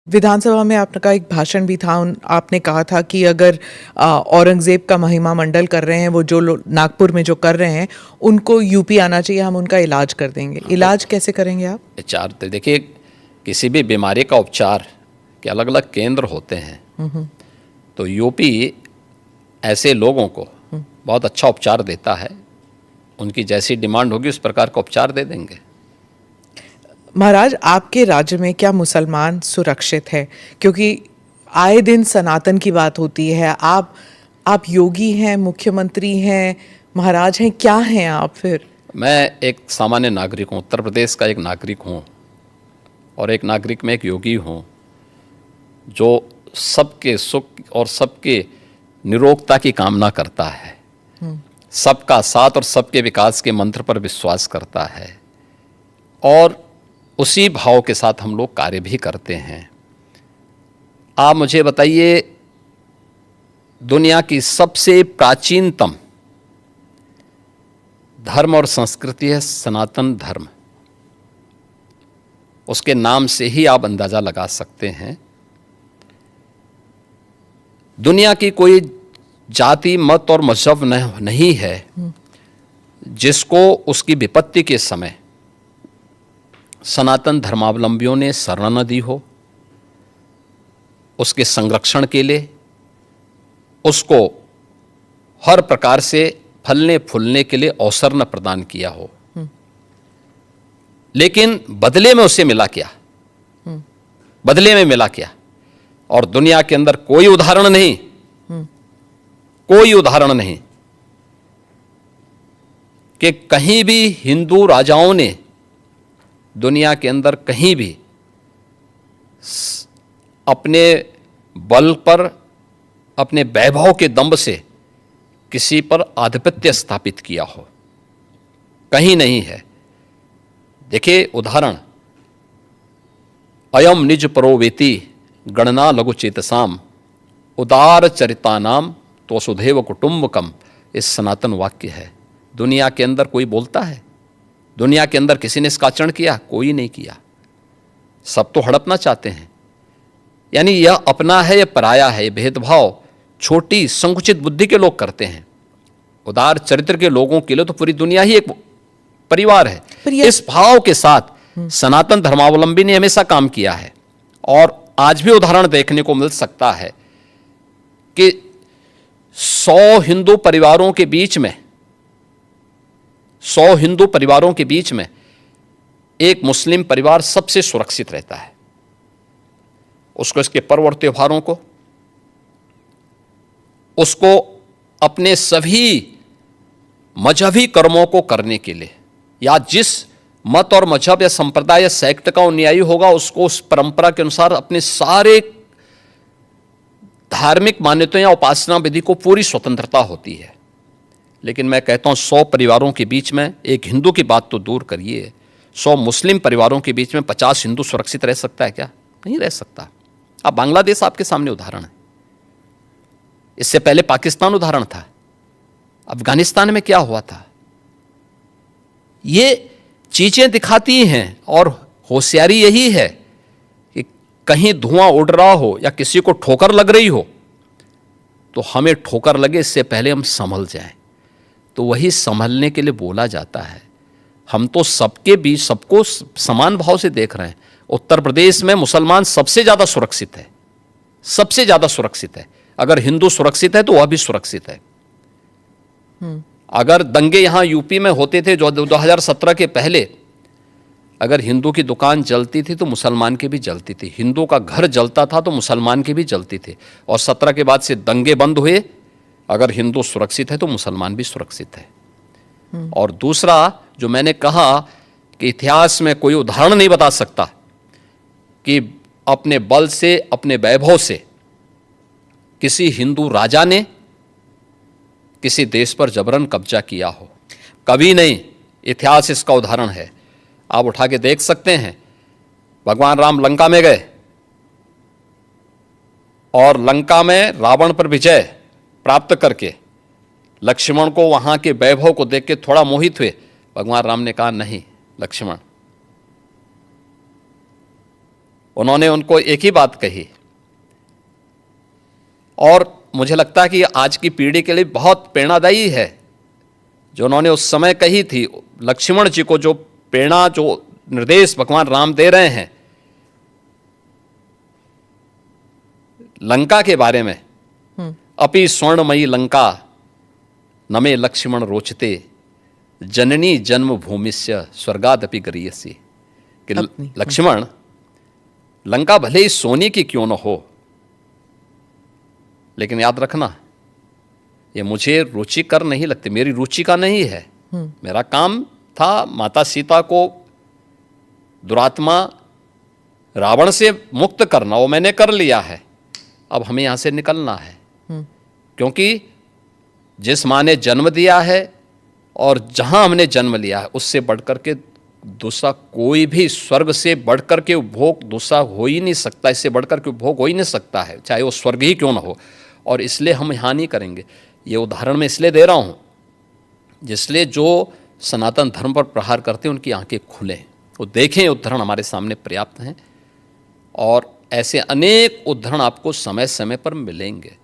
विधानसभा में आपका एक भाषण भी था। आपने कहा था कि अगर औरंगजेब का महिमा मंडल कर रहे हैं, वो जो लोग नागपुर में जो कर रहे हैं, उनको यूपी आना चाहिए, हम उनका इलाज कर देंगे। इलाज कैसे करेंगे आप? उपचार तो देखिए, किसी भी बीमारी का उपचार के अलग अलग केंद्र होते हैं। तो यूपी ऐसे लोगों को बहुत अच्छा उपचार देता है। उनकी जैसी डिमांड होगी उस प्रकार का उपचार दे देंगे। महाराज, आपके राज्य में क्या मुसलमान सुरक्षित है? क्योंकि आए दिन सनातन की बात होती है। आप योगी हैं, मुख्यमंत्री हैं, महाराज हैं, क्या हैं आप फिर? मैं एक सामान्य नागरिक हूँ, उत्तर प्रदेश का एक नागरिक हूँ, और एक नागरिक में एक योगी हूँ जो सबके सुख और सबके निरोगता की कामना करता है, सबका साथ और सबके विकास के मंत्र पर विश्वास करता है, और उसी भाव के साथ हम लोग कार्य भी करते हैं। आप मुझे बताइए, दुनिया की सबसे प्राचीनतम धर्म और संस्कृति है सनातन धर्म। उसके नाम से ही आप अंदाजा लगा सकते हैं। दुनिया की कोई जाति, मत और मजहब नहीं है जिसको उसकी विपत्ति के समय सनातन धर्मावलंबियों ने शरण न दी हो, उसके संरक्षण के लिए उसको हर प्रकार से फलने फूलने के लिए अवसर न प्रदान किया हो। लेकिन बदले में उसे मिला क्या? बदले में मिला क्या? और दुनिया के अंदर कोई उदाहरण नहीं, कोई उदाहरण नहीं कि कहीं भी हिंदू राजाओं ने दुनिया के अंदर कहीं भी अपने बल पर, अपने वैभव के दंभ से किसी पर आधिपत्य स्थापित किया हो, कहीं नहीं है। देखिए उदाहरण, अयम निज परोवेति गणना लघु चेतसाम उदार चरितानाम तो वसुधैव कुटुंबकम, इस सनातन वाक्य है। दुनिया के अंदर कोई बोलता है? दुनिया के अंदर किसी ने इसका आचरण किया? कोई नहीं किया। सब तो हड़पना चाहते हैं। यानी यह अपना है, यह पराया है, यह भेदभाव छोटी संकुचित बुद्धि के लोग करते हैं। उदार चरित्र के लोगों के लिए तो पूरी दुनिया ही एक परिवार है। इस भाव के साथ सनातन धर्मावलंबी ने हमेशा काम किया है, और आज भी उदाहरण देखने को मिल सकता है कि 100 हिंदू परिवारों के बीच में, 100 हिंदू परिवारों के बीच में एक मुस्लिम परिवार सबसे सुरक्षित रहता है। उसको इसके पर्व और त्योहारों को, उसको अपने सभी मजहबी कर्मों को करने के लिए, या जिस मत और मजहब या संप्रदाय या सेक्ट का अनुयायी होगा उसको उस परंपरा के अनुसार अपने सारे धार्मिक मान्यताओं या उपासना विधि को पूरी स्वतंत्रता होती है। लेकिन मैं कहता हूं 100 परिवारों के बीच में, एक हिंदू की बात तो दूर करिए, 100 मुस्लिम परिवारों के बीच में 50 हिंदू सुरक्षित रह सकता है क्या? नहीं रह सकता। अब बांग्लादेश आपके सामने उदाहरण है, इससे पहले पाकिस्तान उदाहरण था, अफगानिस्तान में क्या हुआ था। ये चीजें दिखाती हैं, और होशियारी यही है कि कहीं धुआं उड़ रहा हो या किसी को ठोकर लग रही हो तो हमें ठोकर लगे इससे पहले हम संभल जाएं। तो वही संभलने के लिए बोला जाता है। हम तो सबके बीच सबको समान भाव से देख रहे हैं। उत्तर प्रदेश में मुसलमान सबसे ज्यादा सुरक्षित है, सबसे ज्यादा सुरक्षित है। अगर हिंदू सुरक्षित है तो वह भी सुरक्षित है। अगर दंगे यहां यूपी में होते थे जो 2017 के पहले, अगर हिंदू की दुकान जलती थी तो मुसलमान की भी जलती थी, हिंदू का घर जलता था तो मुसलमान की भी जलती थी। और 17 के बाद से दंगे बंद हुए। अगर हिंदू सुरक्षित है तो मुसलमान भी सुरक्षित है। और दूसरा जो मैंने कहा कि इतिहास में कोई उदाहरण नहीं बता सकता कि अपने बल से, अपने वैभव से किसी हिंदू राजा ने किसी देश पर जबरन कब्जा किया हो, कभी नहीं। इतिहास इसका उदाहरण है, आप उठा के देख सकते हैं। भगवान राम लंका में गए और लंका में रावण पर विजय प्राप्त करके लक्ष्मण को वहां के वैभव को देख के थोड़ा मोहित हुए। भगवान राम ने कहा, नहीं लक्ष्मण, उन्होंने उनको एक ही बात कही, और मुझे लगता है कि आज की पीढ़ी के लिए बहुत प्रेरणादायी है जो उन्होंने उस समय कही थी। लक्ष्मण जी को जो प्रेरणा, जो निर्देश भगवान राम दे रहे हैं लंका के बारे में, अपि स्वर्णमयी लंका नमे लक्ष्मण रोचते, जननी जन्म भूमिस्य स्वर्गादपि गरीयसी, कि लक्ष्मण, लंका भले ही सोने की क्यों न हो, लेकिन याद रखना ये मुझे रुचिकर नहीं लगती, मेरी रुचि का नहीं है। मेरा काम था माता सीता को दुरात्मा रावण से मुक्त करना, वो मैंने कर लिया है। अब हमें यहां से निकलना है, क्योंकि जिस माँ ने जन्म दिया है और जहां हमने जन्म लिया है उससे बढ़कर के दूसरा कोई भी, स्वर्ग से बढ़कर के उपभोग दूसरा हो ही नहीं सकता, इससे बढ़कर के उपभोग हो ही नहीं सकता है, चाहे वो स्वर्ग ही क्यों ना हो। और इसलिए हम यहाँ नहीं करेंगे। ये उदाहरण मैं इसलिए दे रहा हूँ जिसलिए जो सनातन धर्म पर प्रहार करते हैं उनकी आंखें खुलें, वो देखें। उदाहरण हमारे सामने पर्याप्त हैं और ऐसे अनेक उदाहरण आपको समय समय पर मिलेंगे।